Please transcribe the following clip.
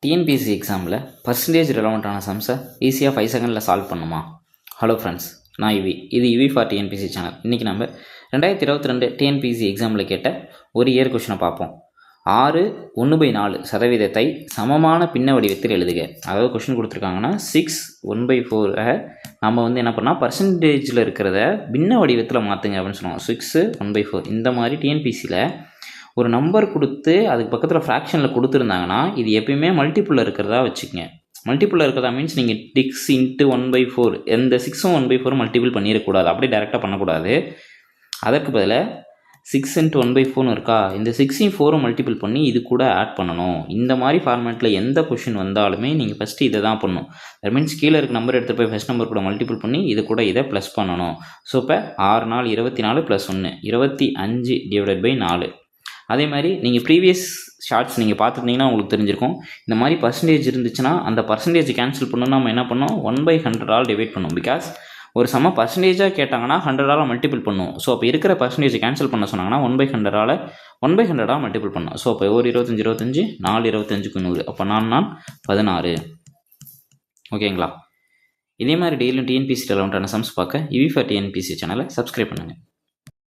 TNPSC எக்ஸாமில் percentage ரெலவெண்ட்டான சம்ஸை ஈஸியாக 5 செகண்டில் சால்வ் பண்ணுமா? ஹலோ ஃப்ரெண்ட்ஸ், நான் இது இவி ஃபார் டிஎன்பிஎஸ்சி சேனல். இன்றைக்கி நம்ம 2022 டிஎன்பிஎஸ்சி எக்ஸாமில் கேட்ட ஒரு இயர் கொஷினை பார்ப்போம். 6:1/4% சமமான பின்ன வடிவத்தில் எழுதுக. அதாவது கொஷின் கொடுத்துருக்காங்கன்னா 6:1/4 நம்ம என்ன பண்ணால் பர்சன்டேஜில் இருக்கிறத பின்ன வடிவத்தில் மாற்றுங்க அப்படின்னு சொல்லுவோம். 6:1/4 இந்த மாதிரி டிஎன்பிஎஸ்சியில் ஒரு நம்பர் கொடுத்து அதுக்கு பக்கத்தில் ஃப்ராக்ஷனில் கொடுத்துருந்தாங்கன்னா இது எப்பயுமே மல்டிப்புளில் இருக்கிறதா வச்சுக்கோங்க. மல்டிப்புளில் இருக்கிறதா மீன்ஸ் நீங்கள் 6 × 1/4 எந்த 6ம் 1/4 மல்டிபிள் பண்ணிடக்கூடாது, அப்படி டேரெக்டாக பண்ணக்கூடாது. அதற்கு பதிலாக 6 × 1/4 இருக்கா, இந்த 6ம் 4ம் மல்டிபிள் பண்ணி இது கூட ஆட் பண்ணணும். இந்த மாதிரி ஃபார்மேட்டில் எந்த கொஷின் வந்தாலுமே நீங்கள் ஃபஸ்ட்டு இதை தான் பண்ணணும். தட் மீன்ஸ் கீழே இருக்க நம்பர் எடுத்துகிட்டு போய் ஃபஸ்ட் நம்பர் கூட மல்டிபிள் பண்ணி இது கூட இதை ப்ளஸ் பண்ணணும். ஸோ இப்போ 6 4 24 + 1 25/4. அதே மாதிரி நீங்கள் ப்ரீவியஸ் ஷார்ட்ஸ் நீங்கள் பார்த்துருந்தீங்கன்னா உங்களுக்கு தெரிஞ்சிருக்கும். இந்த மாதிரி பர்சன்டேஜ் இருந்துச்சுன்னா அந்த பர்சன்டேஜ் கேன்சல் பண்ணணும்னா நம்ம என்ன பண்ணோம், 1/100 டிவைட் பண்ணுவோம். பிகாஸ் ஒரு சம பர்சன்டேஜாக கேட்டாங்கன்னா 100 மல்டிபிள் பண்ணுவோம். ஸோ அப்போ இருக்கிற பர்சன்டேஜ் கேன்சல் பண்ண சொன்னாங்கன்னா 1/100 மல்டிபிள் பண்ணோம். ஸோ அப்போ ஒரு 25 25 4 25க்கு 100, அப்போ 4 16. ஓகேங்களா? இதே மாதிரி டெய்லியும் டிஎன்பிஎஸ்சி ரெலவெண்ட்டான சம்ஸ் பார்க்க இவி ஃபார் டிஎன்பிஎஸ்சி சேனலை சப்ஸ்கிரைப் பண்ணுங்கள்.